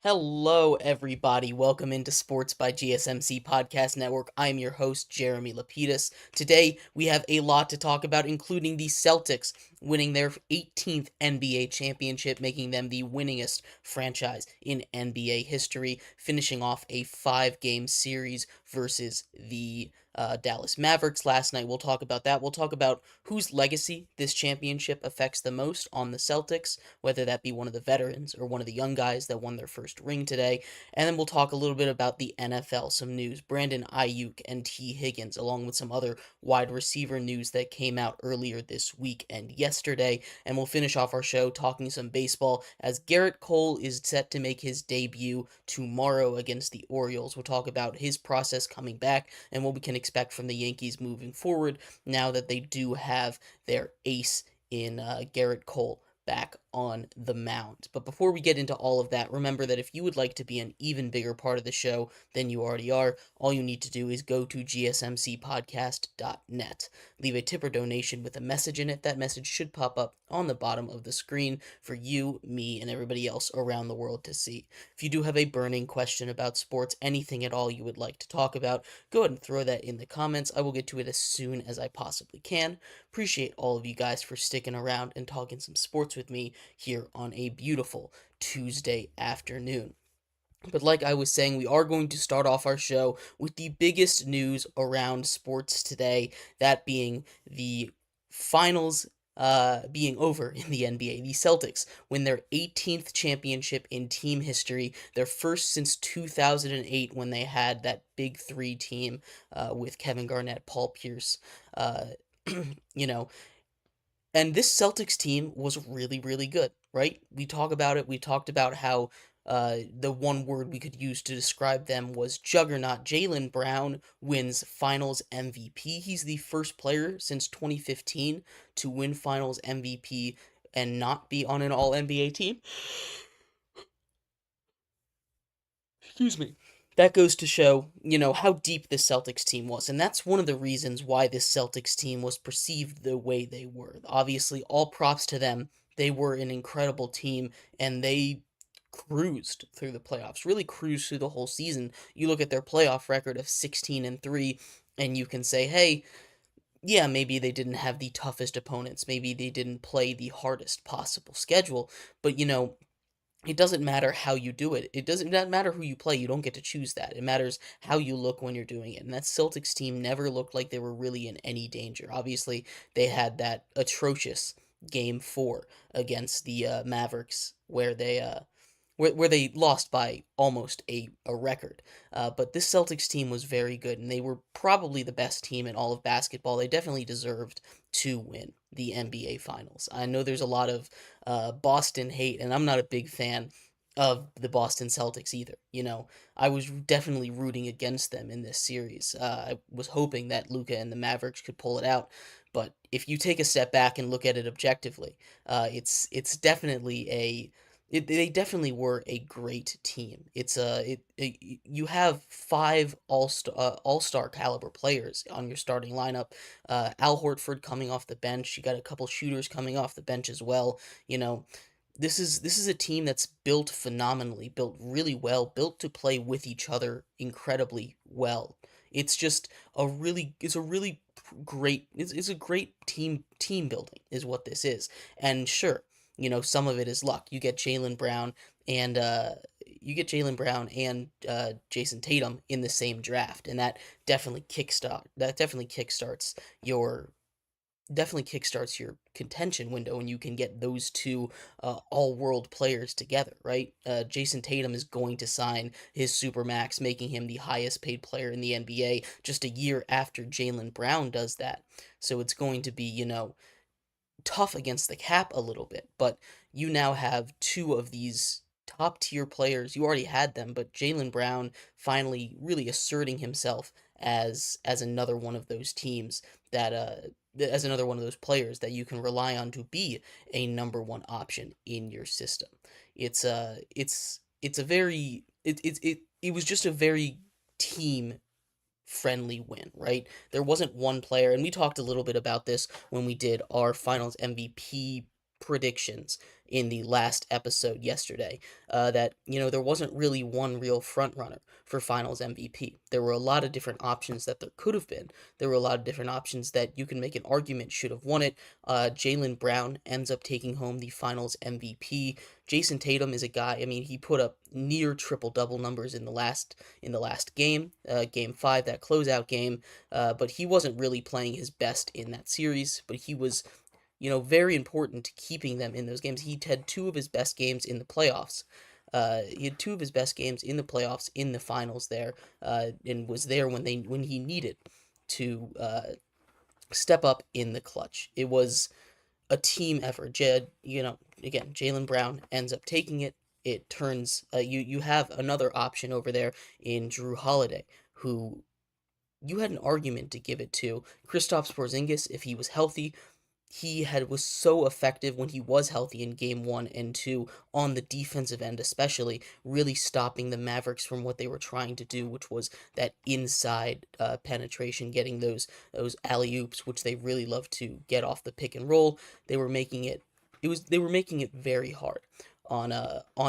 Hello, everybody. Welcome into Sports by GSMC Podcast Network. I'm your host, Jeremy Lapidus. Today, we have a lot to talk about, including the Celtics winning their 18th NBA championship, making them the winningest franchise in NBA history, finishing off a 5-game series versus the Dallas Mavericks last night. We'll talk about that. We'll talk about whose legacy this championship affects the most on the Celtics, whether that be one of the veterans or one of the young guys that won their first ring today. And then we'll talk a little bit about the NFL, some news, Brandon Ayuk and T. Higgins, along with some other wide receiver news that came out earlier this week and yesterday. And we'll finish off our show talking some baseball as Garrett Cole is set to make his debut tomorrow against the Orioles. We'll talk about his process coming back and what we can expect from the Yankees moving forward now that they do have their ace in Garrett Cole back on the mound. But before we get into all of that, remember that if you would like to be an even bigger part of the show than you already are, all you need to do is go to GSMCPodcast.net. Leave a tip or donation with a message in it. That message should pop up on the bottom of the screen for you, me, and everybody else around the world to see. If you do have a burning question about sports, anything at all you would like to talk about, go ahead and throw that in the comments. I will get to it as soon as I possibly can. Appreciate all of you guys for sticking around and talking some sports with me here on a beautiful Tuesday afternoon. But like I was saying, we are going to start off our show with the biggest news around sports today, that being the finals being over in the NBA. The Celtics win their 18th championship in team history, their first since 2008 when they had that big three team with Kevin Garnett, Paul Pierce, uh, you know, and this Celtics team was really, really good, right? We talk about it. We talked about how the one word we could use to describe them was juggernaut. Jaylen Brown wins Finals MVP. He's the first player since 2015 to win Finals MVP and not be on an All NBA team. Excuse me. That goes to show, how deep this Celtics team was. And that's one of the reasons why this Celtics team was perceived the way they were. Obviously, all props to them. They were an incredible team, and they cruised through the playoffs, really cruised through the whole season. You look at their playoff record of 16-3, and you can say, hey, yeah, maybe they didn't have the toughest opponents. Maybe they didn't play the hardest possible schedule. But, it doesn't matter how you do it. It doesn't matter who you play. You don't get to choose that. It matters how you look when you're doing it. And that Celtics team never looked like they were really in any danger. Obviously, they had that atrocious game 4 against the Mavericks where they lost by almost a record. But this Celtics team was very good, and they were probably the best team in all of basketball. They definitely deserved to win the NBA Finals. I know there's a lot of Boston hate, and I'm not a big fan of the Boston Celtics either. I was definitely rooting against them in this series. I was hoping that Luka and the Mavericks could pull it out. But if you take a step back and look at it objectively, it's definitely they definitely were a great team. You have 5 all-star caliber players on your starting lineup. Al Horford coming off the bench. You got a couple shooters coming off the bench as well. This is a team that's built phenomenally, built really well, built to play with each other incredibly well. It's a great team building is what this is. And sure, some of it is luck. And you get Jaylen Brown and Jayson Tatum in the same draft, and that definitely kickstarts your definitely kickstarts your contention window, and you can get those two all-world players together, right? Jayson Tatum is going to sign his supermax, making him the highest-paid player in the NBA just a year after Jaylen Brown does that. So it's going to be, tough against the cap a little bit, but you now have two of these top tier players. You already had them, but Jaylen Brown finally really asserting himself as another one of those teams that as another one of those players that you can rely on to be a number one option in your system. It's a very it was just a very team friendly win, right? There wasn't one player, and we talked a little bit about this when we did our finals MVP predictions in the last episode yesterday. That, there wasn't really one real front runner for finals MVP. There were a lot of different options that there could have been. There were a lot of different options that you can make an argument should have won it. Jaylen Brown ends up taking home the finals MVP. Jayson Tatum is a guy, I mean, he put up near triple double numbers in the last game, game 5, that closeout game, but he wasn't really playing his best in that series, but he was, very important to keeping them in those games. He had two of his best games in the playoffs. He had two of his best games in the playoffs in the finals there, and was there when he needed to step up in the clutch. It was a team effort. Again, Jaylen Brown ends up taking it. It turns you have another option over there in Drew Holiday, who you had an argument to give it to. Kristaps Porzingis, if he was healthy, was so effective when he was healthy in game 1 and 2 on the defensive end, especially really stopping the Mavericks from what they were trying to do, which was that inside penetration, getting those alley oops, which they really love to get off the pick and roll. They were making it very hard on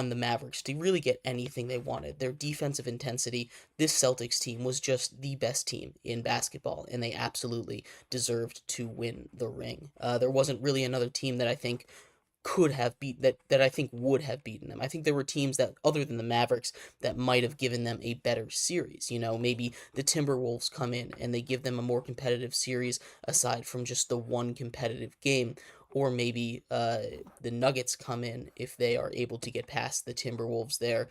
the Mavericks to really get anything they wanted. Their defensive intensity, this Celtics team was just the best team in basketball, and they absolutely deserved to win the ring. There wasn't really another team that I think could have beat that I think would have beaten them. I think there were teams that, other than the Mavericks, that might have given them a better series. Maybe the Timberwolves come in and they give them a more competitive series aside from just the one competitive game. Or maybe the Nuggets come in if they are able to get past the Timberwolves there.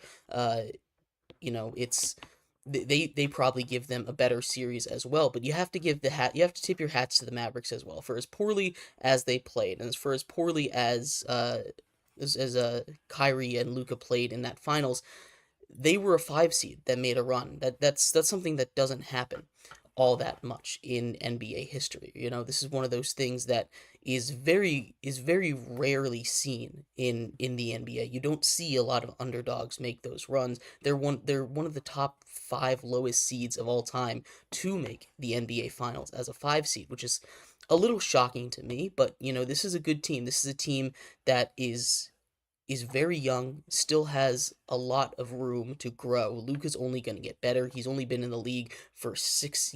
It's they probably give them a better series as well. But you have to you have to tip your hats to the Mavericks as well for as poorly as they played, and for as poorly as Kyrie and Luka played in that finals. They were a 5 seed that made a run. That's something that doesn't happen all that much in NBA history. This is one of those things that is very rarely seen in the NBA. You don't see a lot of underdogs make those runs. They're one of the top 5 lowest seeds of all time to make the NBA finals as a 5 seed, which is a little shocking to me, but this is a good team. This is a team that is very young, still has a lot of room to grow. Luka's only going to get better. He's only been in the league for 6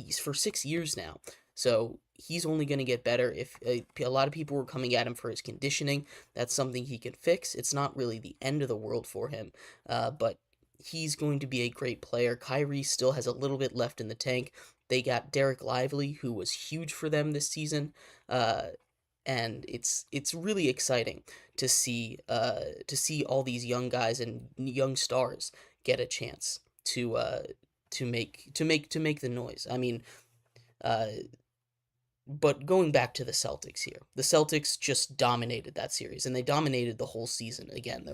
years now. So he's only going to get better. If a lot of people were coming at him for his conditioning, that's something he can fix. It's not really the end of the world for him, but he's going to be a great player. Kyrie still has a little bit left in the tank. They got Derek Lively, who was huge for them this season. And it's really exciting to see all these young guys and young stars get a chance to make the noise. I mean, uh, but going back to the Celtics here, the Celtics just dominated that series, and they dominated the whole season. Again,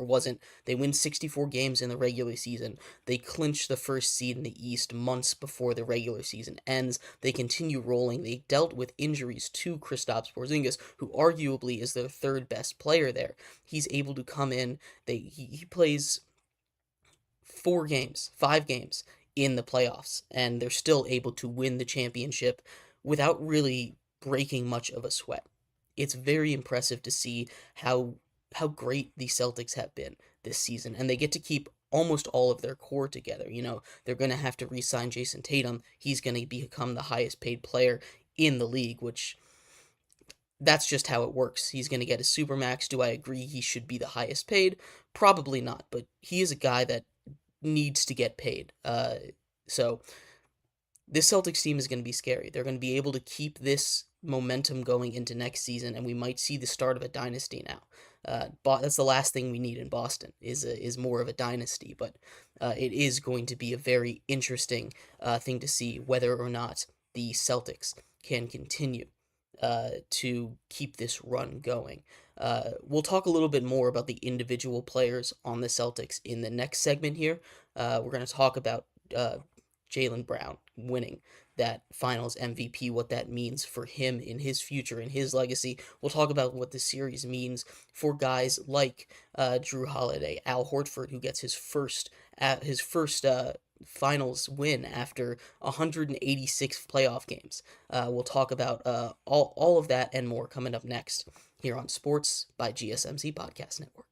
they win 64 games in the regular season. They clinch the first seed in the East months before the regular season ends. They continue rolling. They dealt with injuries to Kristaps Porzingis, who arguably is their third best player there. He's able to come in. He plays 4 games, 5 games in the playoffs, and they're still able to win the championship without really breaking much of a sweat. It's very impressive to see how great the Celtics have been this season, and they get to keep almost all of their core together. They're going to have to re-sign Jayson Tatum. He's going to become the highest paid player in the league, which that's just how it works. He's going to get a supermax. Do I agree he should be the highest paid? Probably not, but he is a guy that needs to get paid. So this Celtics team is going to be scary. They're going to be able to keep this momentum going into next season, and we might see the start of a dynasty now. But that's the last thing we need in Boston is more of a dynasty. But it is going to be a very interesting thing to see whether or not the Celtics can continue to keep this run going. We'll talk a little bit more about the individual players on the Celtics in the next segment here. We're going to talk about Jaylen Brown winning that finals MVP, what that means for him in his future, in his legacy. We'll talk about what the series means for guys like Drew Holiday, Al Horford, who gets his first finals win after 186 playoff games. We'll talk about all of that and more coming up next here on Sports by GSMC Podcast Network.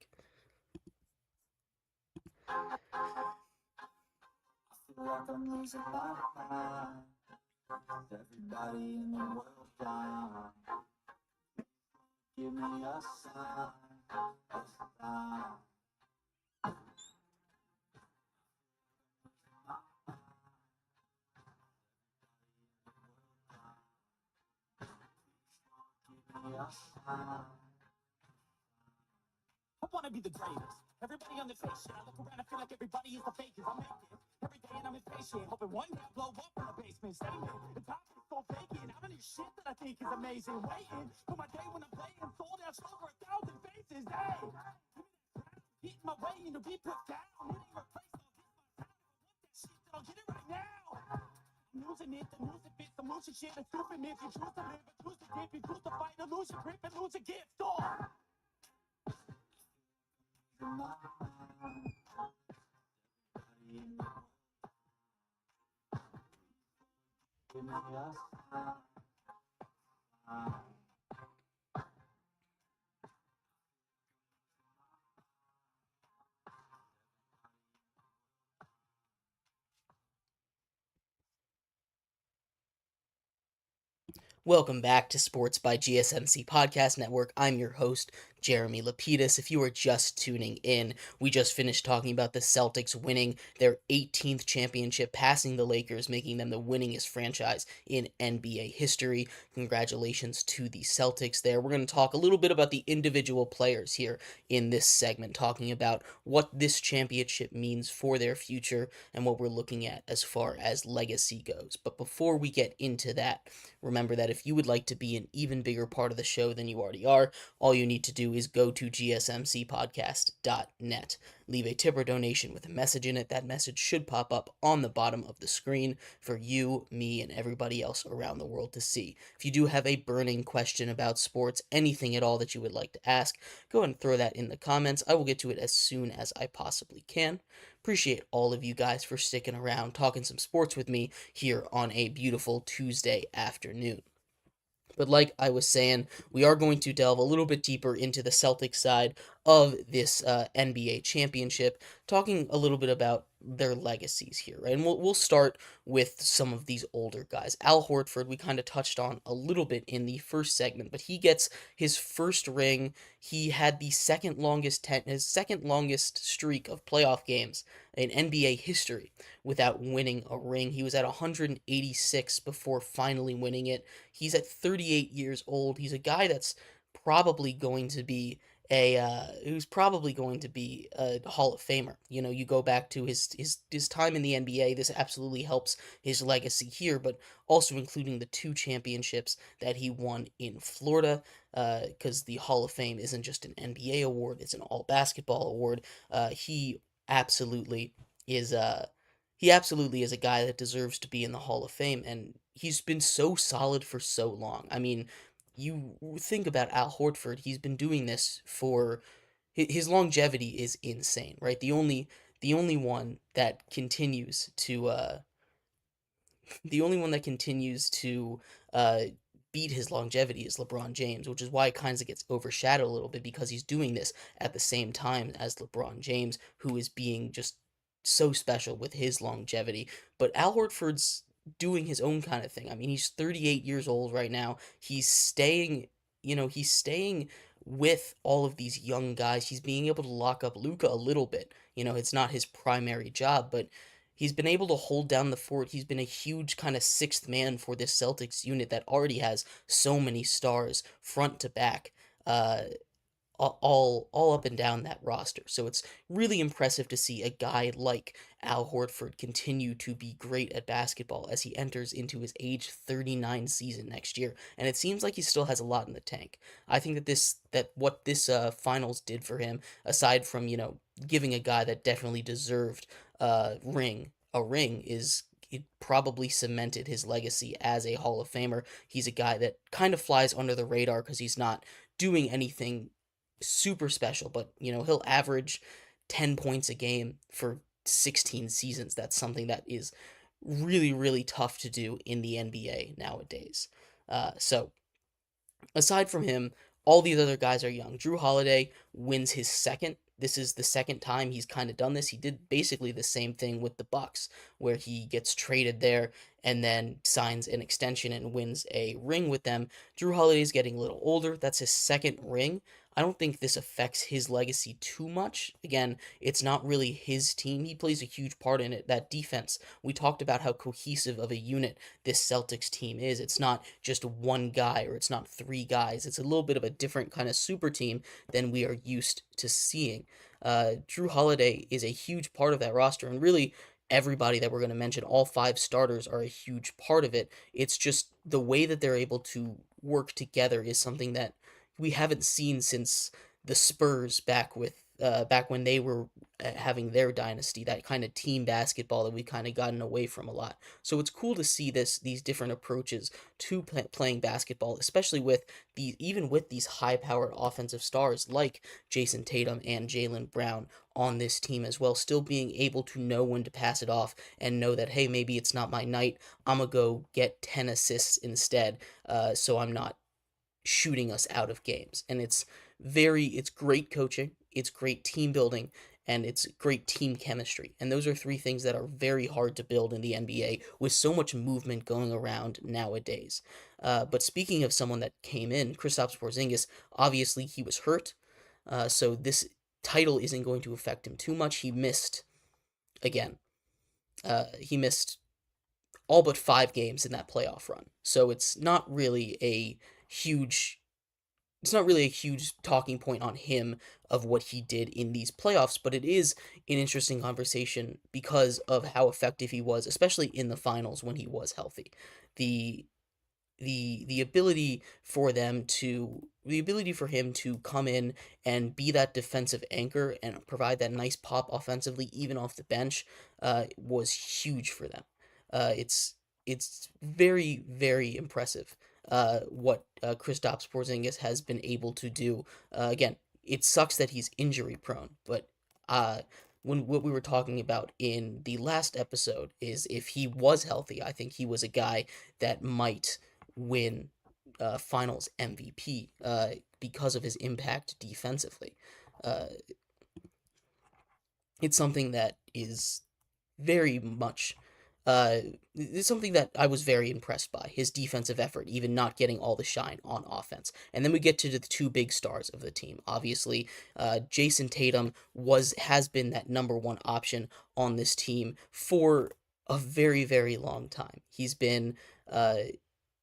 Like I'm losing my mind. Everybody in the world down. Give me a sign, a sign. I wanna be the greatest. Everybody on the face shit. I look around, I feel like everybody is the fakest. I make it every day and I'm impatient. Hoping one day I blow up in the basement. Statement. The top is so vacant. I don't need shit that I think is amazing. Waiting for my day when I'm playing. Sold out show for 1,000 faces. Hey, eating my way in to be put down. It ain't replaced all this. My time. I want that shit, then I'll get it right now. I'm losing it, the music fits, I'm losing shit. It's stupid if you choose to live, but choose to dip. You choose to fight, to lose your grip and lose a gift. Oh. Welcome back to Sports by GSMC Podcast Network. I'm your host, Jeremy Lapidus. If you are just tuning in, we just finished talking about the Celtics winning their 18th championship, passing the Lakers, making them the winningest franchise in NBA history. Congratulations to the Celtics there. We're going to talk a little bit about the individual players here in this segment, talking about what this championship means for their future and what we're looking at as far as legacy goes. But before we get into that, remember that if you would like to be an even bigger part of the show than you already are, all you need to do is go to gsmcpodcast.net. Leave a tip or donation with a message in it. That message should pop up on the bottom of the screen for you, me, and everybody else around the world to see. If you do have a burning question about sports, anything at all that you would like to ask, go ahead and throw that in the comments. I will get to it as soon as I possibly can. Appreciate all of you guys for sticking around, talking some sports with me here on a beautiful Tuesday afternoon. But like I was saying, we are going to delve a little bit deeper into the Celtics side of this NBA championship, talking a little bit about their legacies here, right? And we'll start with some of these older guys. Al Horford, we kind of touched on a little bit in the first segment, but he gets his first ring. He had the his second longest streak of playoff games in NBA history without winning a ring. He was at 186 before finally winning it. He's at 38 years old. He's a guy that's probably going to be who's probably going to be a Hall of Famer. You know, you go back to his time in the NBA. This absolutely helps his legacy here, but also including the 2 championships that he won in Florida. Because the Hall of Fame isn't just an NBA award; it's an all basketball award. He absolutely is. He absolutely is a guy that deserves to be in the Hall of Fame, and he's been so solid for so long. I mean, you think about Al Horford, he's been doing this for his longevity is insane, right? The only one that continues to the only one that continues to uh, beat his longevity is LeBron James, which is why it kind of gets overshadowed a little bit because he's doing this at the same time as LeBron James, who is being just so special with his longevity. But Al Horford's doing his own kind of thing. I mean, he's 38 years old right now. He's staying with all of these young guys. He's being able to lock up Luka a little bit. You know, it's not his primary job, but He's been able to hold down the fort. He's been a huge kind of sixth man for this Celtics unit that already has so many stars front to back. Uh, all up and down that roster. So it's really impressive to see a guy like Al Horford continue to be great at basketball as he enters into his age 39 season next year. And it seems like he still has a lot in the tank. I think that what this finals did for him, aside from, giving a guy that definitely deserved a ring, is it probably cemented his legacy as a Hall of Famer. He's a guy that kind of flies under the radar because he's not doing anything super special, but he'll average 10 points a game for 16 seasons. That's something that is really, really tough to do in the NBA nowadays. So aside from him, all these other guys are young. Drew Holiday wins his second. This is the second time he's kind of done this. He did basically the same thing with the Bucks, where he gets traded there and then signs an extension and wins a ring with them. Drew Holiday's getting a little older. That's his second ring. I don't think this affects his legacy too much. Again, it's not really his team. He plays a huge part in it. That defense, we talked about how cohesive of a unit this Celtics team is. It's not just one guy or it's not three guys. It's a little bit of a different kind of super team than we are used to seeing. Drew Holiday is a huge part of that roster, and really everybody that we're going to mention, all five starters, are a huge part of it. It's just the way that they're able to work together is something that we haven't seen since the Spurs back when they were having their dynasty, that kind of team basketball that we kind of gotten away from a lot. So it's cool to see these different approaches to playing basketball, especially with even with these high-powered offensive stars like Jayson Tatum and Jaylen Brown on this team as well, still being able to know when to pass it off and know that, hey, maybe it's not my night. I'm gonna go get 10 assists instead, so I'm not shooting us out of games. And it's great coaching, it's great team building, and it's great team chemistry. And those are three things that are very hard to build in the NBA with so much movement going around nowadays. But speaking of someone that came in, Kristaps Porzingis, obviously he was hurt, so this title isn't going to affect him too much. He missed again. He missed all but 5 games in that playoff run, so huge it's not really a huge talking point on him of what he did in these playoffs, but it is an interesting conversation because of how effective he was, especially in the finals when he was healthy. The the ability for the ability for him to come in and be that defensive anchor and provide that nice pop offensively even off the bench was huge for them. It's very, very impressive what Kristaps Porzingis has been able to do. Again, it sucks that he's injury prone, but uh, when what we were talking about in the last episode is if he was healthy, I think he was a guy that might win Finals MVP because of his impact defensively. Uh, it's something that is very much uh it's something that I was very impressed by, his defensive effort, even not getting all the shine on offense. And then we get to the two big stars of the team. Obviously, Jayson Tatum has been that number one option on this team for a very, very long time. He's been uh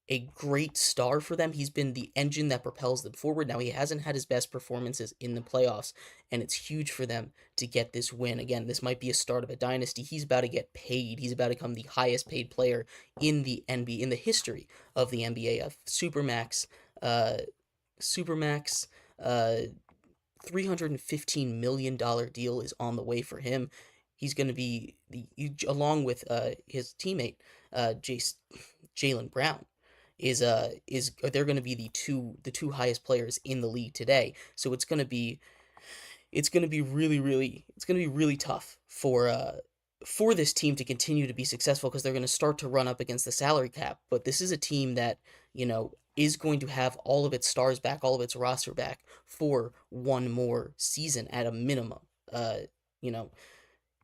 a great star for them. He's been the engine that propels them forward. Now, he hasn't had his best performances in the playoffs, and it's huge for them to get this win. Again, this might be a start of a dynasty. He's about to get paid. He's about to become the highest paid player in the NBA, in the history of the NBA. A Supermax, uh, $315 million deal is on the way for him. He's going to be along with his teammate, Jaylen Brown is they're going to be the two highest players in the league today. So it's going to be really tough for this team to continue to be successful because they're going to start to run up against the salary cap. But this is a team that is going to have all of its stars back, all of its roster back for one more season at a minimum. You know,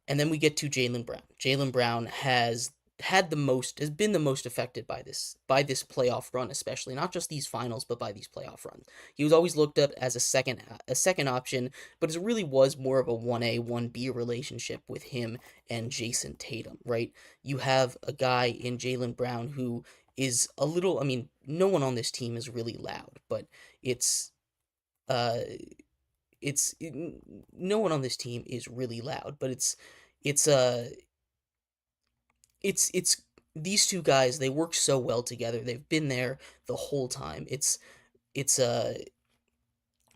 and then we get to Jaylen Brown. Jaylen Brown has has been the most affected by this playoff run, especially not just these finals, but by these playoff runs. He was always looked up as a second option, but it really was more of a 1A 1B relationship with him and Jayson Tatum, right? You have a guy in Jaylen Brown who is a little, I mean, no one on this team is really loud, but it's uh no one on this team is really loud, but it's it's these two guys, they work so well together. They've been there the whole time. It's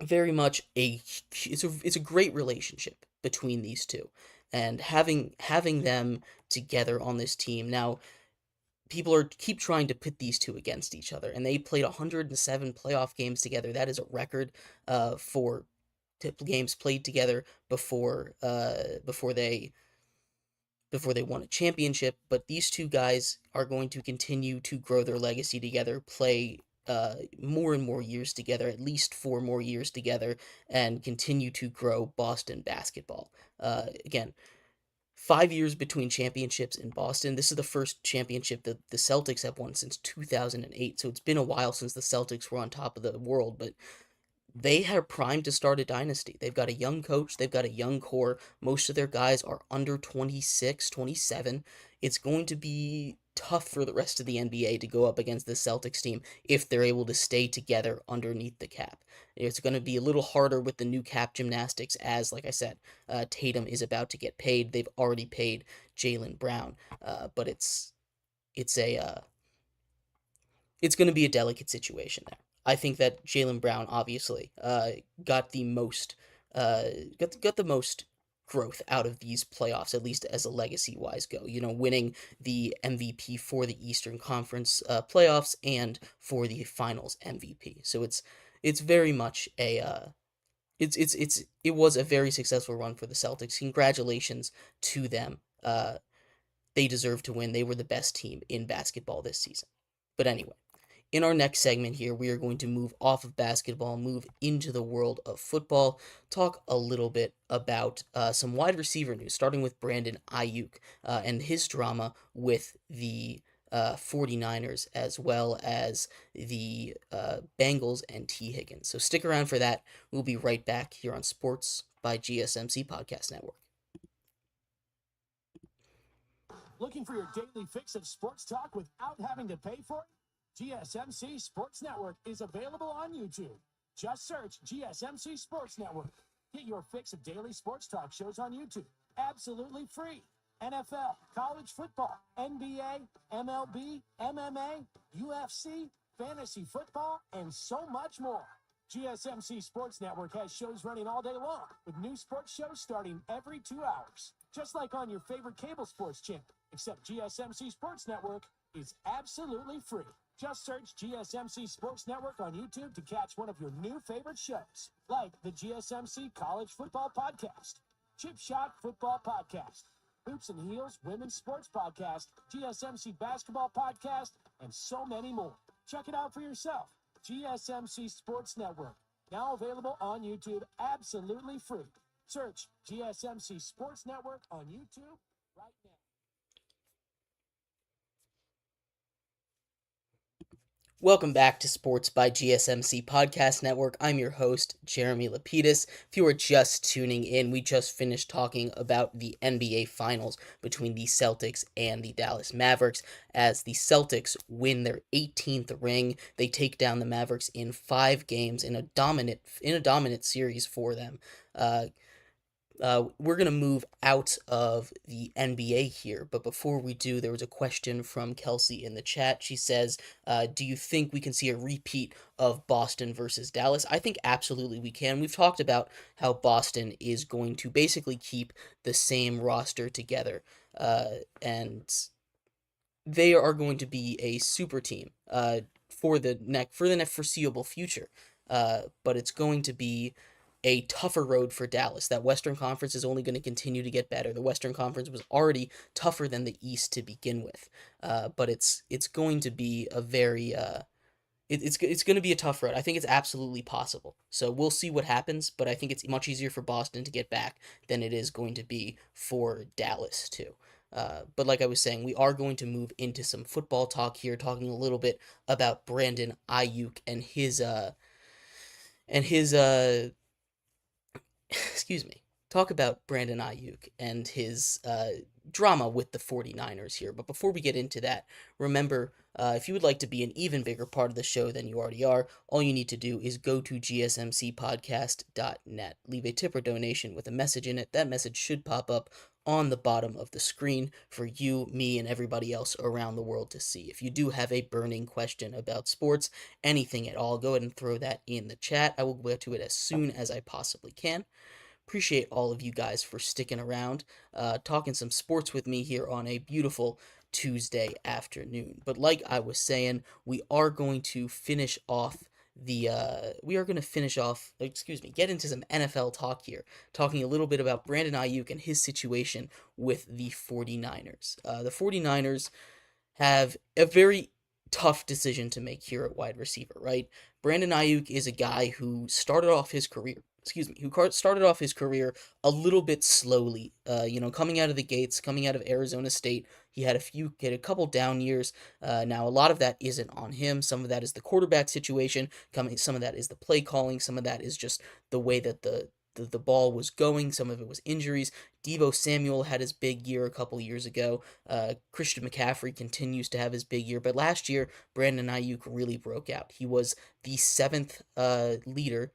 very much it's a great relationship between these two. And having them together on this team. Now, people are keep trying to pit these two against each other, and they played 107 playoff games together. That is a record for games played together before they won a championship. But these two guys are going to continue to grow their legacy together, play more and more years together, at least 4 more years together, and continue to grow Boston basketball. Again, 5 years between championships in Boston. This is the first championship that the Celtics have won since 2008. So it's been a while since the Celtics were on top of the world, but they are primed to start a dynasty. They've got a young coach, they've got a young core. Most of their guys are under 26, 27. It's going to be tough for the rest of the NBA to go up against the Celtics team if they're able to stay together underneath the cap. It's going to be a little harder with the new cap gymnastics as, like I said, Tatum is about to get paid. They've already paid Jaylen Brown, but it's a it's going to be a delicate situation there. I think that Jaylen Brown obviously got the most uh, got the most growth out of these playoffs, at least as a legacy wise go. You know, winning the MVP for the Eastern Conference playoffs and for the Finals MVP. So it's very much a it was a very successful run for the Celtics. Congratulations to them. They deserve to win. They were the best team in basketball this season. But anyway, in our next segment here, we are going to move off of basketball, move into the world of football, talk a little bit about some wide receiver news, starting with Brandon Ayuk and his drama with the 49ers, as well as the Bengals and T. Higgins. So stick around for that. We'll be right back here on Sports by GSMC Podcast Network. Looking for your daily fix of sports talk without having to pay for it? GSMC Sports Network is available on YouTube. Just search GSMC Sports Network. Get your fix of daily sports talk shows on YouTube, absolutely free. NFL, college football, NBA, MLB, MMA, UFC, fantasy football, and so much more. GSMC Sports Network has shows running all day long, with new sports shows starting every 2 hours. Just like on your favorite cable sports channel, except GSMC Sports Network is absolutely free. Just search GSMC Sports Network on YouTube to catch one of your new favorite shows, like the GSMC College Football Podcast, Chip Shot Football Podcast, Hoops and Heels Women's Sports Podcast, GSMC Basketball Podcast, and so many more. Check it out for yourself. GSMC Sports Network, now available on YouTube, absolutely free. Search GSMC Sports Network on YouTube right now. Welcome back to Sports by GSMC Podcast Network. I'm your host, Jeremy Lapidus. If you are just tuning in, we just finished talking about the NBA Finals between the Celtics and the Dallas Mavericks. As the Celtics win their 18th ring, they take down the Mavericks in 5 games in a dominant series for them. We're going to move out of the NBA here, but before we do, there was a question from Kelsey in the chat. She says, do you think we can see a repeat of Boston versus Dallas? I think absolutely we can. We've talked about how Boston is going to basically keep the same roster together, and they are going to be a super team for the next foreseeable future. But it's going to be a tougher road for Dallas. That Western Conference is only going to continue to get better. The Western Conference was already tougher than the East to begin with, but it's going to be a very it's going to be a tough road. I think it's absolutely possible. So we'll see what happens, but I think it's much easier for Boston to get back than it is going to be for Dallas too. But like I was saying, we are going to move into some football talk here, talking a little bit about Brandon Ayuk and his excuse me, talk about Brandon Ayuk and his drama with the 49ers here. But before we get into that, remember, if you would like to be an even bigger part of the show than you already are, all you need to do is go to GSMCPodcast.net. Leave a tip or donation with a message in it. That message should pop up on the bottom of the screen for you, me, and everybody else around the world to see. If you do have a burning question about sports, anything at all, go ahead and throw that in the chat. I will get to it as soon as I possibly can. Appreciate all of you guys for sticking around, talking some sports with me here on a beautiful Tuesday afternoon. But like I was saying, we are going to finish off get into some NFL talk here, talking a little bit about Brandon Ayuk and his situation with the 49ers. The 49ers have a very tough decision to make here at wide receiver, right? Brandon Ayuk is a guy who started off his career, a little bit slowly. Coming out of the gates, coming out of Arizona State, he had a couple down years. Now a lot of that isn't on him. Some of that is the quarterback situation. Some of that is the play calling. Some of that is just the way that the ball was going. Some of it was injuries. Deebo Samuel had his big year a couple years ago. Christian McCaffrey continues to have his big year, but last year Brandon Ayuk really broke out. He was the seventh highest leader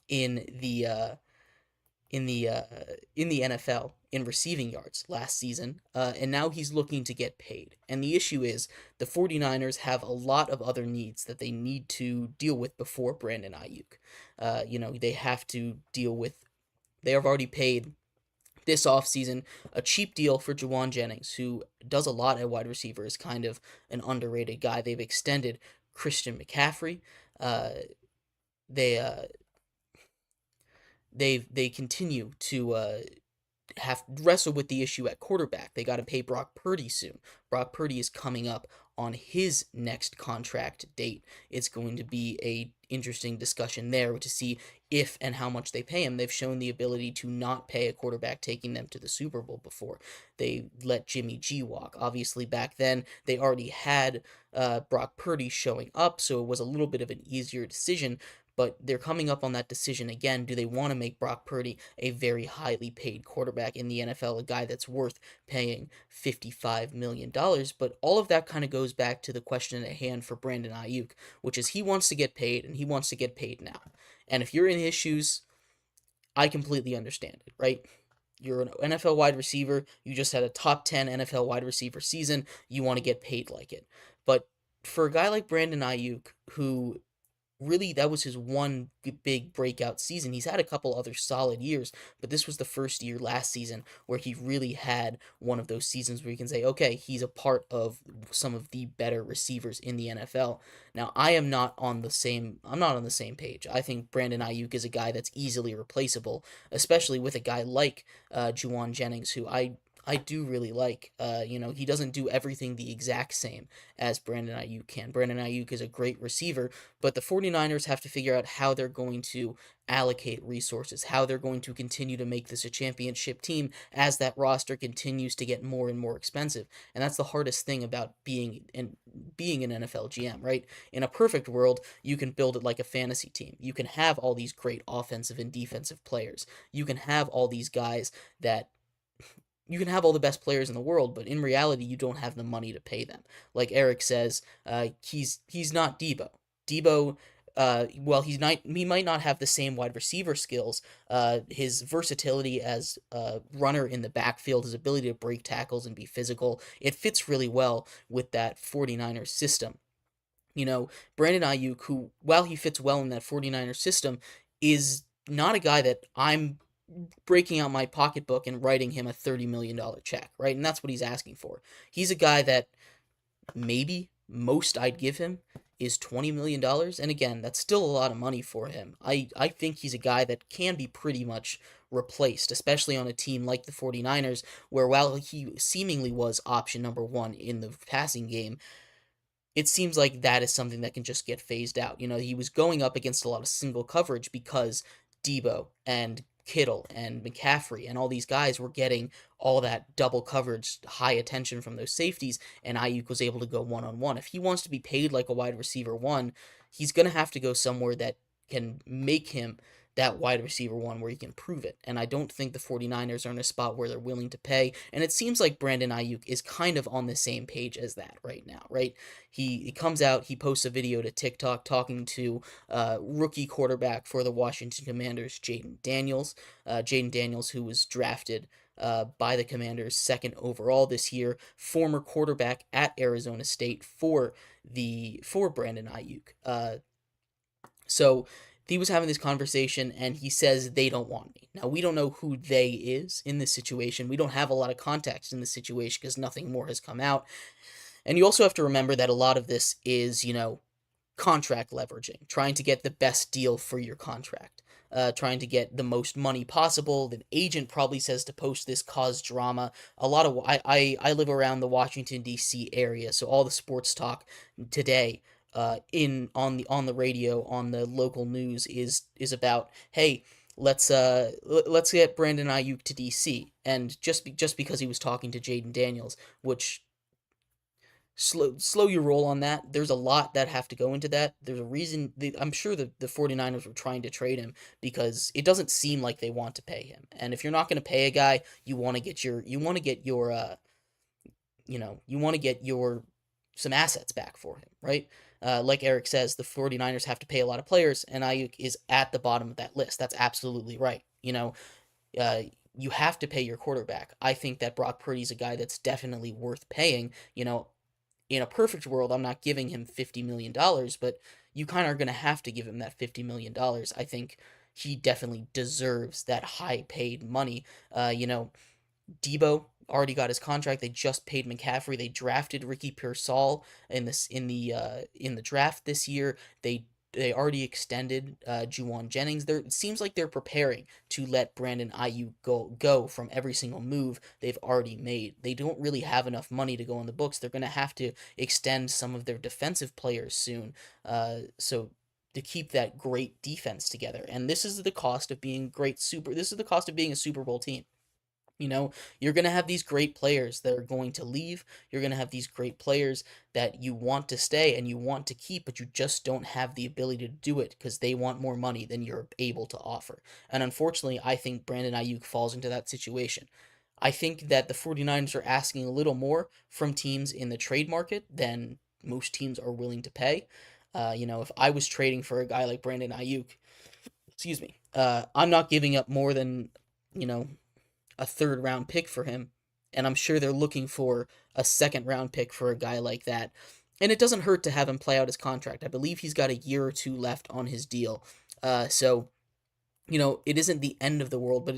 in the NFL in receiving yards last season, and now he's looking to get paid. And the issue is the 49ers have a lot of other needs that they need to deal with before Brandon Ayuk. They have to deal with. They have already paid this offseason a cheap deal for Juwan Jennings, who does a lot at wide receiver, is kind of an underrated guy. They've extended Christian McCaffrey. Uh, they they continue to have wrestle with the issue at quarterback. They got to pay Brock Purdy soon. Brock Purdy is coming up on his next contract date. It's going to be a interesting discussion there to see if and how much they pay him. They've shown the ability to not pay a quarterback taking them to the Super Bowl before. They let Jimmy G walk. Obviously, back then, they already had Brock Purdy showing up, so it was a little bit of an easier decision, but they're coming up on that decision again. Do they want to make Brock Purdy a very highly paid quarterback in the NFL, a guy that's worth paying $55 million? But all of that kind of goes back to the question at hand for Brandon Ayuk, which is he wants to get paid, and he wants to get paid now. And if you're in his shoes, I completely understand it, right? You're an NFL wide receiver. You just had a top 10 NFL wide receiver season. You want to get paid like it. But for a guy like Brandon Ayuk, who really that was his one big breakout season. He's had a couple other solid years, but this was the first year last season where he really had one of those seasons where you can say, okay, he's a part of some of the better receivers in the NFL. Now, I'm not on the same page. I think Brandon Ayuk is a guy that's easily replaceable, especially with a guy like Juwan Jennings, who I do really like. He doesn't do everything the exact same as Brandon Ayuk can. Brandon Ayuk is a great receiver, but the 49ers have to figure out how they're going to allocate resources, how they're going to continue to make this a championship team as that roster continues to get more and more expensive. And that's the hardest thing about being an NFL GM, right? In a perfect world, you can build it like a fantasy team. You can have all these great offensive and defensive players. You can have all these guys that you can have all the best players in the world, but in reality, you don't have the money to pay them. Like Eric says, he's not Deebo. Deebo, well, he might not have the same wide receiver skills. His versatility as a runner in the backfield, his ability to break tackles and be physical, it fits really well with that 49ers system. Brandon Ayuk, who, while he fits well in that 49ers system, is not a guy that I'm breaking out my pocketbook and writing him a $30 million check, right? And that's what he's asking for. He's a guy that maybe most I'd give him is $20 million. And again, that's still a lot of money for him. I think he's a guy that can be pretty much replaced, especially on a team like the 49ers, where while he seemingly was option number one in the passing game, it seems like that is something that can just get phased out. He was going up against a lot of single coverage because Deebo and Kittle and McCaffrey and all these guys were getting all that double coverage, high attention from those safeties, and Ayuk was able to go one-on-one. If he wants to be paid like a wide receiver one, he's going to have to go somewhere that can make him that wide receiver one where he can prove it. And I don't think the 49ers are in a spot where they're willing to pay. And it seems like Brandon Ayuk is kind of on the same page as that right now, right? He comes out, he posts a video to TikTok talking to rookie quarterback for the Washington Commanders, Jayden Daniels. Jayden Daniels, who was drafted by the Commanders second overall this year, former quarterback at Arizona State for Brandon Ayuk. So he was having this conversation and he says they don't want me. Now, we don't know who they is in this situation. We don't have a lot of context in this situation because nothing more has come out. And you also have to remember that a lot of this is, contract leveraging, trying to get the best deal for your contract, trying to get the most money possible. The agent probably says to post this cause drama. A lot of I live around the Washington D.C. area, so all the sports talk today on the radio, on the local news is about, hey, let's get Brandon Ayuk to DC. And just because he was talking to Jayden Daniels, which slow your roll on that. There's a lot that have to go into that. There's a reason I'm sure the 49ers were trying to trade him because it doesn't seem like they want to pay him. And if you're not going to pay a guy, you want to get your some assets back for him, right? Like Eric says, the 49ers have to pay a lot of players, and Ayuk is at the bottom of that list. That's absolutely right. You have to pay your quarterback. I think that Brock Purdy's a guy that's definitely worth paying. In a perfect world, I'm not giving him $50 million, but you kind of are going to have to give him that $50 million. I think he definitely deserves that high paid money. Debo already got his contract. They just paid McCaffrey. They drafted Ricky Pearsall in the draft this year. They already extended Juwan Jennings. It seems like they're preparing to let Brandon Ayuk go from every single move they've already made. They don't really have enough money to go on the books. They're going to have to extend some of their defensive players soon. So to keep that great defense together. And this is the cost of being This is the cost of being a Super Bowl team. You're going to have these great players that are going to leave. You're going to have these great players that you want to stay and you want to keep, but you just don't have the ability to do it because they want more money than you're able to offer. And unfortunately, I think Brandon Ayuk falls into that situation. I think that the 49ers are asking a little more from teams in the trade market than most teams are willing to pay. If I was trading for a guy like Brandon Ayuk, excuse me, I'm not giving up more than, a third round pick for him. And I'm sure they're looking for a second round pick for a guy like that. And it doesn't hurt to have him play out his contract. I believe he's got a year or two left on his deal. So it isn't the end of the world, but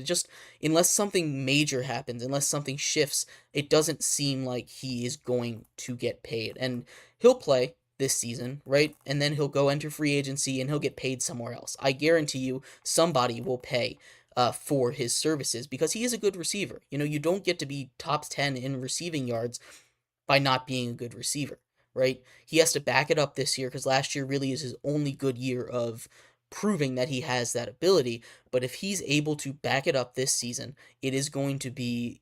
unless something major happens, unless something shifts, it doesn't seem like he is going to get paid. And he'll play this season, right? And then he'll go enter free agency and he'll get paid somewhere else. I guarantee you somebody will pay for his services because he is a good receiver. You don't get to be top 10 in receiving yards by not being a good receiver, right? He has to back it up this year because last year really is his only good year of proving that he has that ability. But if he's able to back it up this season, he's going to be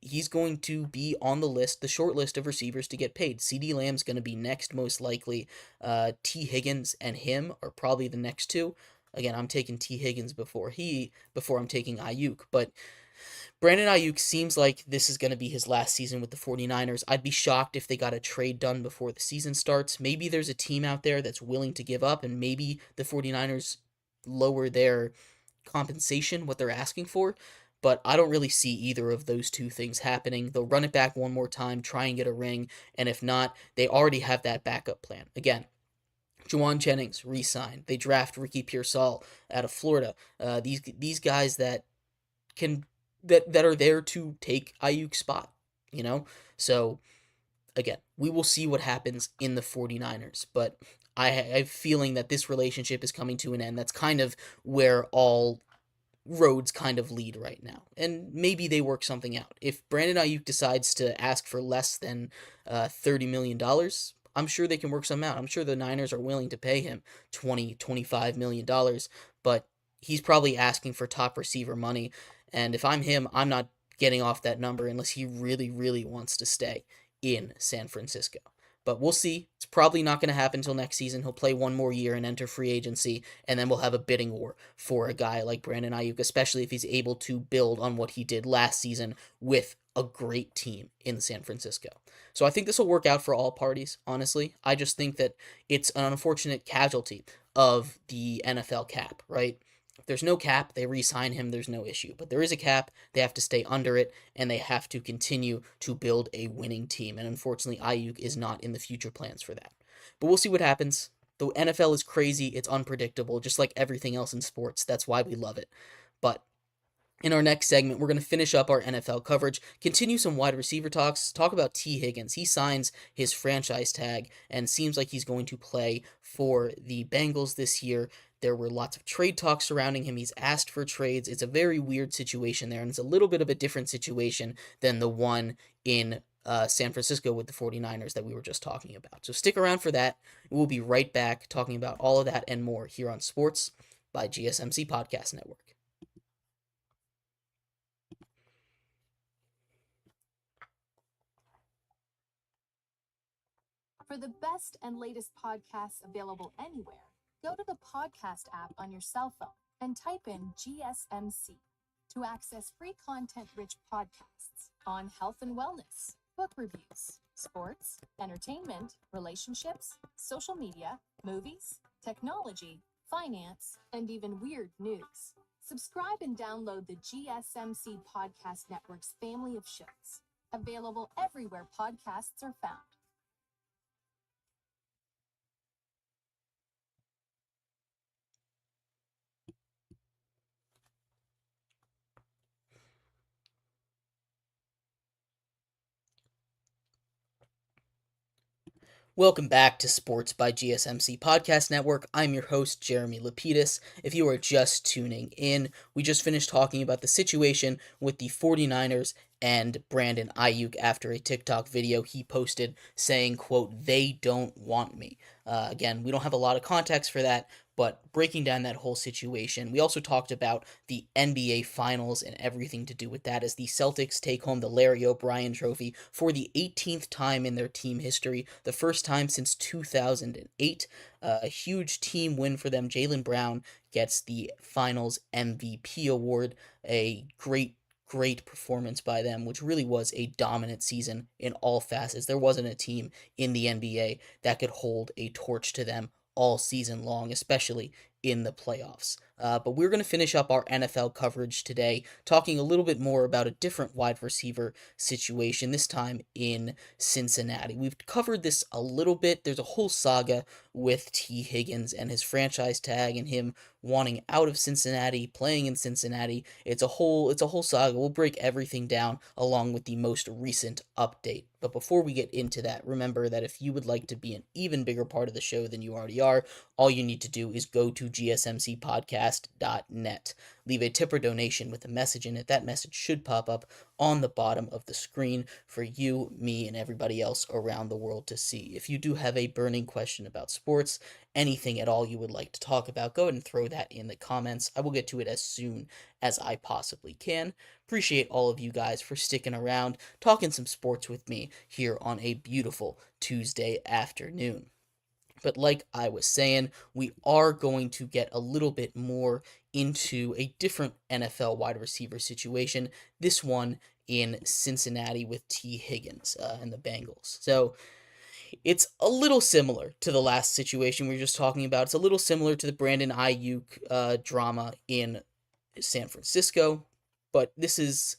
on the list, the short list of receivers to get paid. CeeDee Lamb's going to be next most likely. T. Higgins and him are probably the next two. Again, I'm taking T. Higgins before I'm taking Ayuk, but Brandon Ayuk seems like this is going to be his last season with the 49ers. I'd be shocked if they got a trade done before the season starts. Maybe there's a team out there that's willing to give up, and maybe the 49ers lower their compensation, what they're asking for, but I don't really see either of those two things happening. They'll run it back one more time, try and get a ring, and if not, they already have that backup plan. Again, Juwan Jennings re-signed. They draft Ricky Pearsall out of Florida. These guys that are there to take Ayuk's spot, So again, we will see what happens in the 49ers, but I have a feeling that this relationship is coming to an end. That's kind of where all roads kind of lead right now. And maybe they work something out. If Brandon Ayuk decides to ask for less than $30 million, I'm sure they can work something out. I'm sure the Niners are willing to pay him $20, $25 million. But, he's probably asking for top receiver money. And if I'm him, I'm not getting off that number unless he really, really wants to stay in San Francisco. But we'll see. It's probably not going to happen until next season. He'll play one more year and enter free agency, and then we'll have a bidding war for a guy like Brandon Ayuk, especially if he's able to build on what he did last season with a great team in San Francisco. So I think this will work out for all parties, honestly. I just think that it's an unfortunate casualty of the NFL cap, right? If there's no cap, they re-sign him, there's no issue. But there is a cap, they have to stay under it, and they have to continue to build a winning team. And unfortunately, Ayuk is not in the future plans for that. But we'll see what happens. The NFL is crazy, it's unpredictable, just like everything else in sports. That's why we love it. But in our next segment, we're going to finish up our NFL coverage, continue some wide receiver talks, talk about T. Higgins. He signs his franchise tag and seems like he's going to play for the Bengals this year. There were lots of trade talks surrounding him. He's asked for trades. It's a very weird situation there, and it's a little bit of a different situation than the one in San Francisco with the 49ers that we were just talking about. So stick around for that. We'll be right back talking about all of that and more here on Sports by GSMC Podcast Network. For the best and latest podcasts available anywhere, go to the podcast app on your cell phone and type in GSMC to access free content-rich podcasts on health and wellness, book reviews, sports, entertainment, relationships, social media, movies, technology, finance, and even weird news. Subscribe and download the GSMC Podcast Network's family of shows, available everywhere podcasts are found. Welcome back to Sports by GSMC Podcast Network. I'm your host, Jeremy Lapidus. If you are just tuning in, we just finished talking about the situation with the 49ers and Brandon Ayuk after a TikTok video he posted saying, quote, "They don't want me." Again, we don't have a lot of context for that, but breaking down that whole situation, we also talked about the NBA Finals and everything to do with that as the Celtics take home the Larry O'Brien Trophy for the 18th time in their team history, the first time since 2008. A huge team win for them. Jaylen Brown gets the Finals MVP award, a great performance by them, which really was a dominant season in all facets. There wasn't a team in the NBA that could hold a torch to them all season long, especially in the playoffs. But we're going to finish up our NFL coverage today, talking a little bit more about a different wide receiver situation, this time in Cincinnati. We've covered this a little bit. There's a whole saga with T. Higgins and his franchise tag and him wanting out of Cincinnati, playing in Cincinnati. It's a whole saga. We'll break everything down along with the most recent update. But before we get into that, remember that if you would like to be an even bigger part of the show than you already are, all you need to do is go to gsmcpodcast.net. Leave a tip or donation with a message in it. That message should pop up on the bottom of the screen for you, me, and everybody else around the world to see. If you do have a burning question about sports, anything at all you would like to talk about, go ahead and throw that in the comments. I will get to it as soon as I possibly can. Appreciate all of you guys for sticking around, talking some sports with me here on a beautiful Tuesday afternoon. But like I was saying, we are going to get a little bit more into a different NFL wide receiver situation, this one in Cincinnati with T. Higgins and the Bengals. So it's a little similar to the last situation we were just talking about. It's a little similar to the Brandon Ayuk drama in San Francisco, but this is,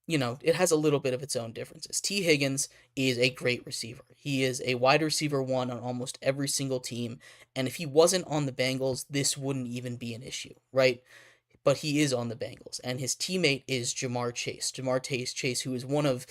it has a little bit of its own differences. T. Higgins is a great receiver. He is a wide receiver one on almost every single team, and if he wasn't on the Bengals, this wouldn't even be an issue, right? But he is on the Bengals, and his teammate is Jamar Chase. Jamar Chase, who is one of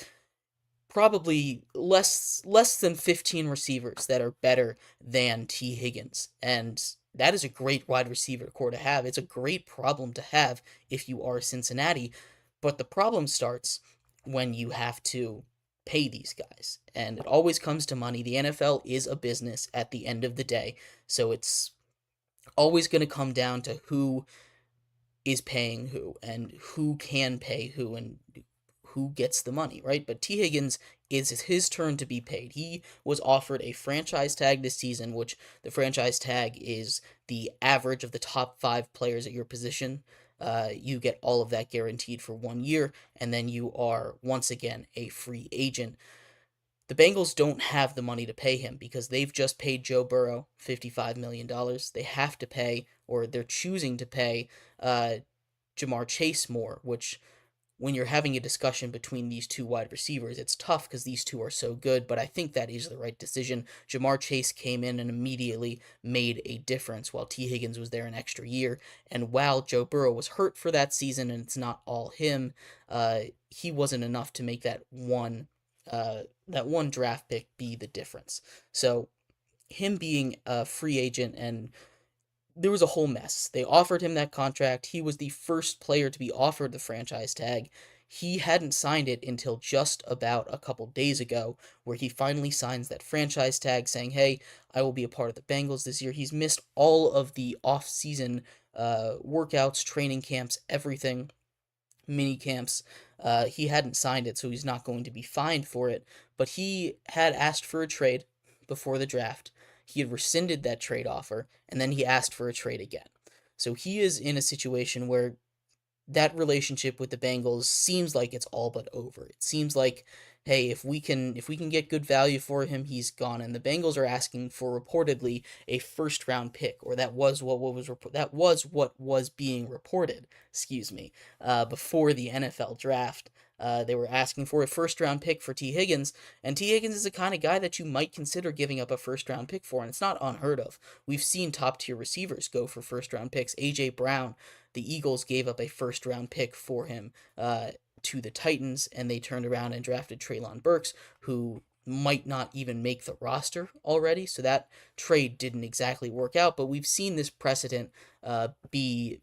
probably less than 15 receivers that are better than T. Higgins, and that is a great wide receiver core to have. It's a great problem to have if you are Cincinnati, but the problem starts when you have to pay these guys, and it always comes to money. The NFL is a business at the end of the day, so it's always going to come down to who is paying who and who can pay who and who gets the money, right? But T. Higgins, is his turn to be paid. He was offered a franchise tag this season, which the franchise tag is the average of the top 5 players at your position. You get all of that guaranteed for 1 year, and then you are once again a free agent. The Bengals don't have the money to pay him because they've just paid Joe Burrow $55 million. They have to pay, or they're choosing to pay, Ja'Marr Chase more, which when you're having a discussion between these two wide receivers, it's tough because these two are so good, but I think that is the right decision. Ja'Marr Chase came in and immediately made a difference while T. Higgins was there an extra year. And while Joe Burrow was hurt for that season and it's not all him, he wasn't enough to make that one draft pick be the difference. So him being a free agent, and there was a whole mess. They offered him that contract. He was the first player to be offered the franchise tag. He hadn't signed it until just about a couple days ago, where he finally signs that franchise tag saying, hey, I will be a part of the Bengals this year. He's missed all of the off-season workouts, training camps, everything, mini camps. He hadn't signed it, so he's not going to be fined for it. But he had asked for a trade before the draft. He had rescinded that trade offer, and then he asked for a trade again. So he is in a situation where that relationship with the Bengals seems like it's all but over. It seems like, hey, if we can get good value for him, he's gone. And the Bengals are asking for reportedly a first round pick, or that was what was being reported. Excuse me, before the NFL draft. They were asking for a first round pick for T. Higgins, and T. Higgins is the kind of guy that you might consider giving up a first round pick for, and it's not unheard of. We've seen top tier receivers go for first round picks. A.J. Brown, the Eagles gave up a first round pick for him to the Titans, and they turned around and drafted Treylon Burks, who might not even make the roster already. So that trade didn't exactly work out, but we've seen this precedent we've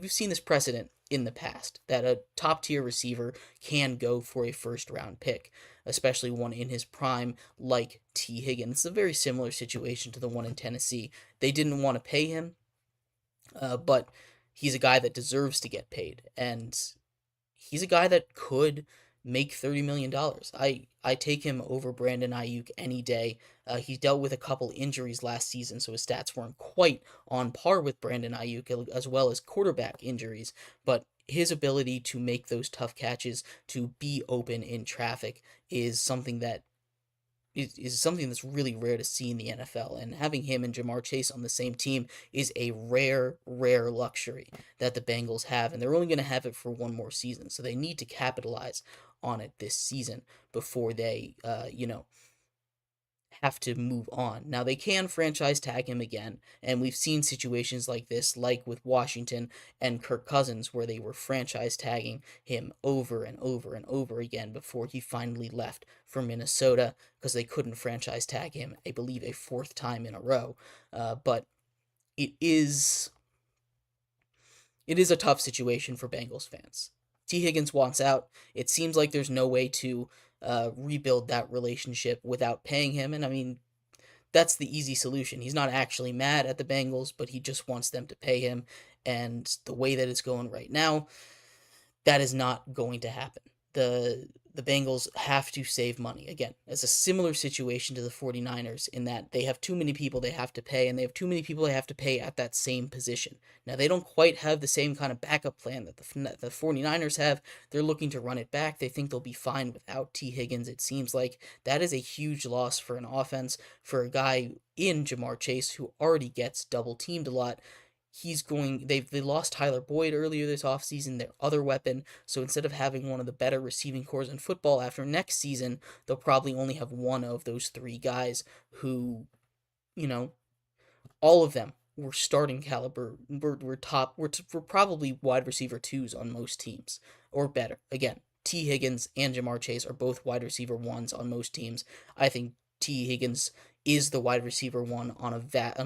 seen this precedent in the past that a top tier receiver can go for a first round pick, especially one in his prime like T. Higgins. It's a very similar situation to the one in Tennessee. They didn't want to pay him, but he's a guy that deserves to get paid, and he's a guy that could make $30 million. I take him over Brandon Ayuk any day. He dealt with a couple injuries last season, so his stats weren't quite on par with Brandon Ayuk, as well as quarterback injuries, but his ability to make those tough catches, to be open in traffic, is something that's really rare to see in the NFL, and having him and Ja'Marr Chase on the same team is a rare luxury that the Bengals have, and they're only going to have it for one more season, so they need to capitalize on it this season before they, have to move on. Now, they can franchise tag him again, and we've seen situations like this, like with Washington and Kirk Cousins, where they were franchise tagging him over and over and over again before he finally left for Minnesota because they couldn't franchise tag him, I believe, a fourth time in a row. But it is a tough situation for Bengals fans. T. Higgins wants out. It seems like there's no way to rebuild that relationship without paying him, and I mean, that's the easy solution. He's not actually mad at the Bengals, but he just wants them to pay him, and the way that it's going right now, that is not going to happen. The Bengals have to save money. Again, it's a similar situation to the 49ers in that they have too many people they have to pay, and they have too many people they have to pay at that same position. Now, they don't quite have the same kind of backup plan that the 49ers have. They're looking to run it back. They think they'll be fine without T. Higgins. It seems like that is a huge loss for an offense, for a guy in Ja'Marr Chase who already gets double teamed a lot. They lost Tyler Boyd earlier this offseason, their other weapon, so instead of having one of the better receiving corps in football after next season, they'll probably only have one of those three guys who, all of them were starting caliber, were probably wide receiver twos on most teams, or better. Again, T. Higgins and Ja'Marr Chase are both wide receiver ones on most teams. I think T. Higgins is the wide receiver one on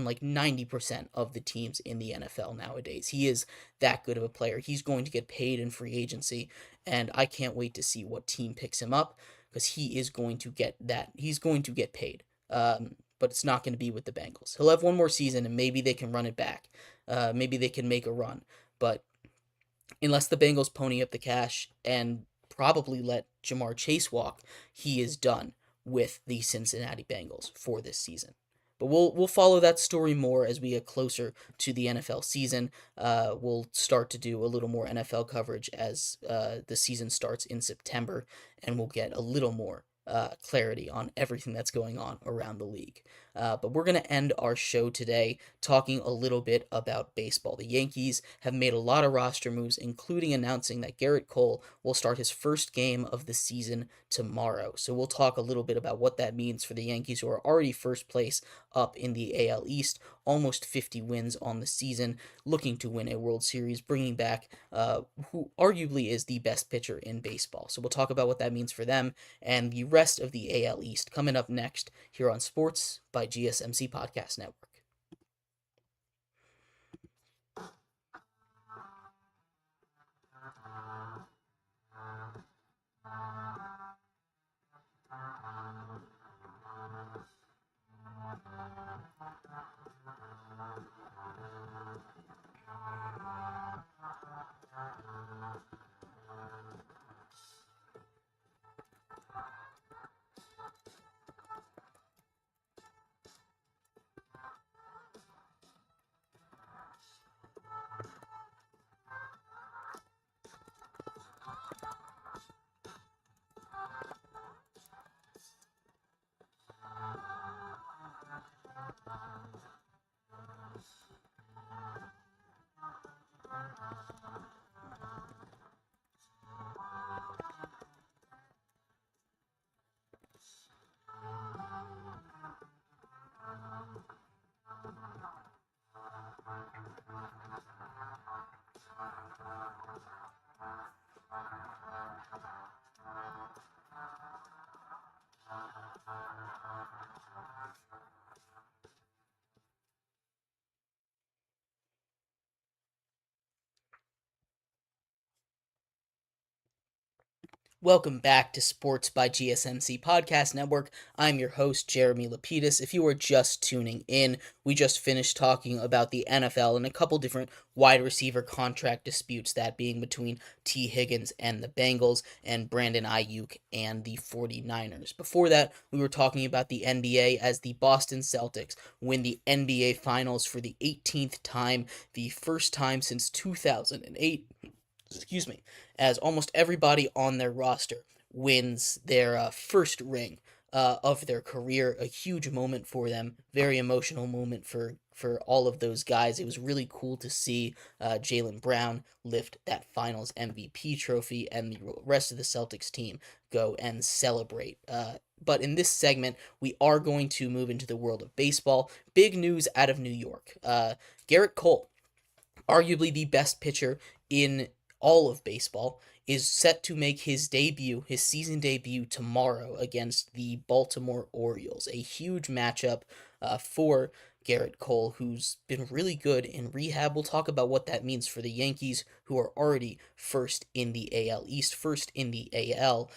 like 90% of the teams in the NFL nowadays. He is that good of a player. He's going to get paid in free agency, and I can't wait to see what team picks him up because he is going to get that. He's going to get paid. but it's not going to be with the Bengals. He'll have one more season, and maybe they can run it back. Maybe they can make a run. But unless the Bengals pony up the cash and probably let Jamar Chase walk, he is done with the Cincinnati Bengals for this season. But we'll follow that story more as we get closer to the NFL season. We'll start to do a little more NFL coverage as the season starts in September, and we'll get a little more clarity on everything that's going on around the league. But we're going to end our show today talking a little bit about baseball. The Yankees have made a lot of roster moves, including announcing that Gerrit Cole will start his first game of the season tomorrow. So we'll talk a little bit about what that means for the Yankees, who are already first place up in the AL East, almost 50 wins on the season, looking to win a World Series, bringing back who arguably is the best pitcher in baseball. So we'll talk about what that means for them and the rest of the AL East coming up next here on Sports by GSMC Podcast Network. Welcome back to Sports by GSMC Podcast Network. I'm your host, Jeremy Lapidus. If you are just tuning in, we just finished talking about the NFL and a couple different wide receiver contract disputes, that being between T. Higgins and the Bengals and Brandon Ayuk and the 49ers. Before that, we were talking about the NBA as the Boston Celtics win the NBA Finals for the 18th time, the first time since 2008. As almost everybody on their roster wins their first ring of their career. A huge moment for them, very emotional moment for all of those guys. It was really cool to see Jaylen Brown lift that Finals MVP trophy and the rest of the Celtics team go and celebrate. But in this segment, we are going to move into the world of baseball. Big news out of New York. Gerrit Cole, arguably the best pitcher in all of baseball, is set to make his season debut tomorrow against the Baltimore Orioles. A huge matchup for Gerrit Cole, who's been really good in rehab. We'll talk about what that means for the Yankees, who are already first in the AL East, first in the AL,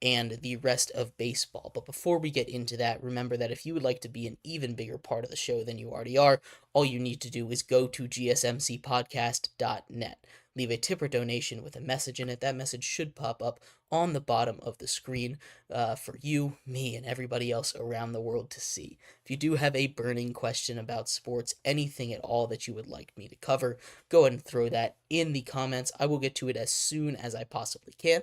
and the rest of baseball. But before we get into that, remember that if you would like to be an even bigger part of the show than you already are, all you need to do is go to gsmcpodcast.net. Leave a tip or donation with a message in it. That message should pop up on the bottom of the screen for you, me, and everybody else around the world to see. If you do have a burning question about sports, anything at all that you would like me to cover, go ahead and throw that in the comments. I will get to it as soon as I possibly can.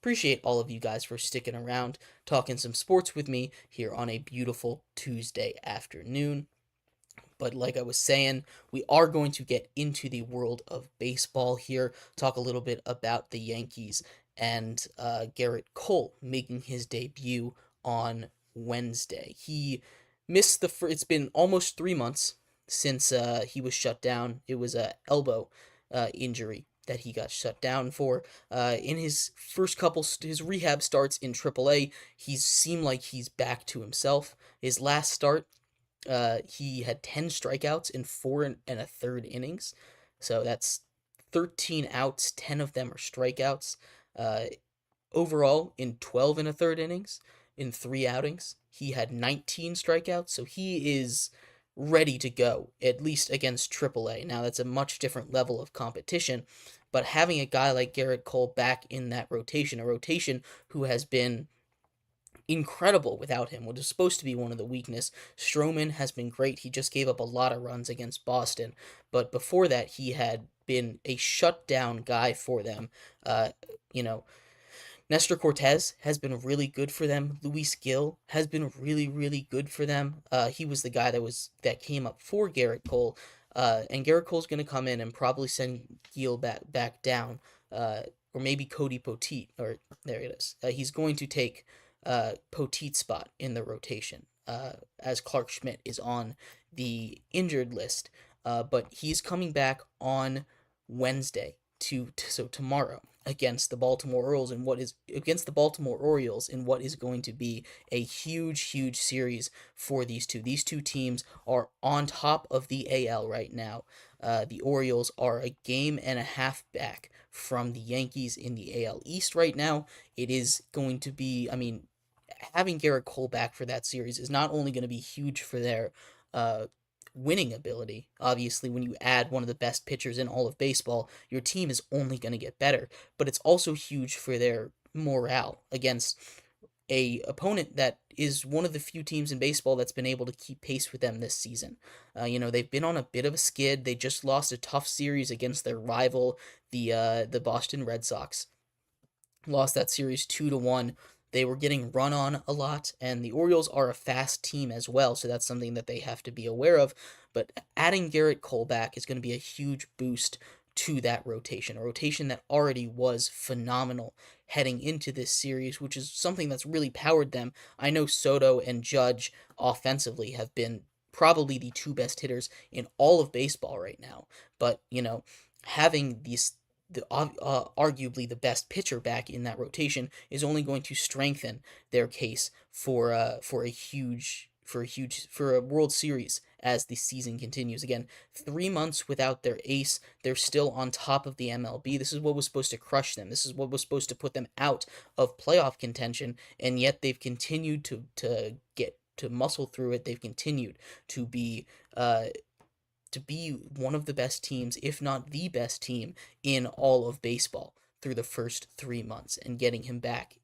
Appreciate all of you guys for sticking around, talking some sports with me here on a beautiful Tuesday afternoon. But like I was saying, we are going to get into the world of baseball here, talk a little bit about the Yankees and Gerrit Cole making his debut on Wednesday. He missed it's been almost 3 months since he was shut down. It was a elbow injury that he got shut down for. In his first his rehab starts in AAA, he seemed like he's back to himself. His last start, he had 10 strikeouts in 4 1/3 innings. So that's 13 outs, 10 of them are strikeouts. Overall, in 12 1/3 innings, in 3 outings. He had 19 strikeouts, so he is ready to go, at least against AAA. Now, that's a much different level of competition, but having a guy like Gerrit Cole back in that rotation, a rotation who has been incredible without him, what is supposed to be one of the weakness. Stroman has been great. He just gave up a lot of runs against Boston, but before that, he had been a shutdown guy for them. Uh, you know, Nestor Cortez has been really good for them. Luis Gil has been really, really good for them. He was the guy that came up for Gerrit Cole, and Gerrit Cole's going to come in and probably send Gil back down, or maybe Cody Poteet, or there it is. He's going to take Poteet's spot in the rotation, as Clark Schmidt is on the injured list, but he's coming back on Wednesday so tomorrow against the Baltimore Orioles in what is going to be a huge series for these two. These two teams are on top of the AL right now. The Orioles are a game and a half back from the Yankees in the AL East right now. It is going to be, having Gerrit Cole back for that series is not only going to be huge for their winning ability. Obviously, when you add one of the best pitchers in all of baseball, your team is only going to get better, but it's also huge for their morale against a opponent that is one of the few teams in baseball that's been able to keep pace with them this season. They've been on a bit of a skid. They just lost a tough series against their rival, the Boston Red Sox. Lost that series 2-1. They were getting run on a lot, and the Orioles are a fast team as well, so that's something that they have to be aware of. But adding Gerrit Cole back is going to be a huge boost to that rotation, a rotation that already was phenomenal heading into this series, which is something that's really powered them. I know Soto and Judge offensively have been probably the two best hitters in all of baseball right now, but, having arguably the best pitcher back in that rotation is only going to strengthen their case for a World Series as the season continues. Again, 3 months without their ace, they're still on top of the MLB. This is what was supposed to crush them. This is what was supposed to put them out of playoff contention, and yet they've continued to muscle through it. They've continued to be one of the best teams, if not the best team, in all of baseball through the first 3 months, and getting him back,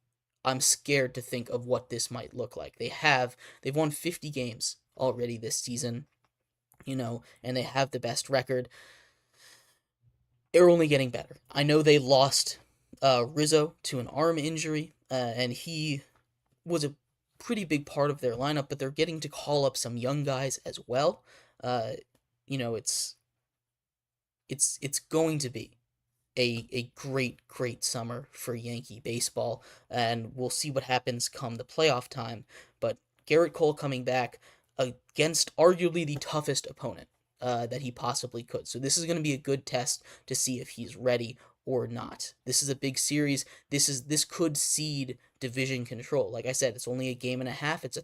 I'm scared to think of what this might look like. They've won 50 games already this season, and they have the best record. They're only getting better. I know they lost Rizzo to an arm injury, and he was a pretty big part of their lineup, but they're getting to call up some young guys as well. It's going to be a great summer for Yankee baseball, and we'll see what happens come the playoff time. But Gerrit Cole coming back against arguably the toughest opponent that he possibly could. So this is going to be a good test to see if he's ready or not. This is a big series. This could seed division control. Like I said, it's only a game and a half. It's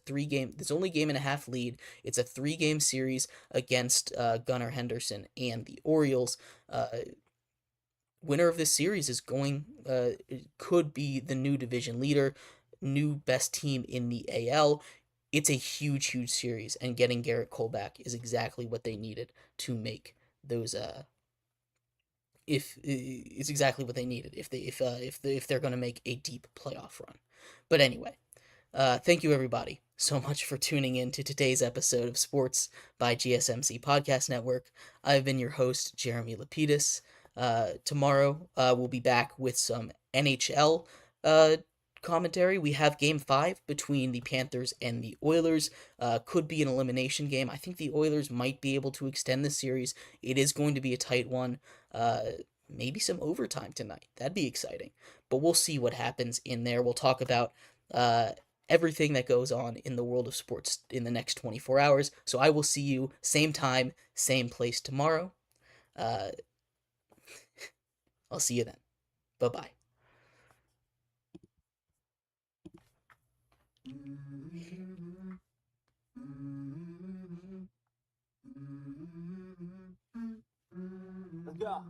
only game and a half lead. It's a 3-game series against Gunnar Henderson and the Orioles. Winner of this series could be the new division leader, new best team in the AL. It's a huge series, and getting Gerrit Cole back is exactly what they needed to make those. If it's exactly what they needed if they're going to make a deep playoff run. But anyway, thank you everybody so much for tuning in to today's episode of Sports by GSMC Podcast Network. I've been your host, Jeremy Lapidus. Tomorrow, we'll be back with some NHL commentary. We have Game 5 between the Panthers and the Oilers. Could be an elimination game. I think the Oilers might be able to extend the series. It is going to be a tight one. Maybe some overtime tonight. That'd be exciting. But we'll see what happens in there. We'll talk about everything that goes on in the world of sports in the next 24 hours. So I will see you same time, same place tomorrow. I'll see you then. Bye-bye. Let's go.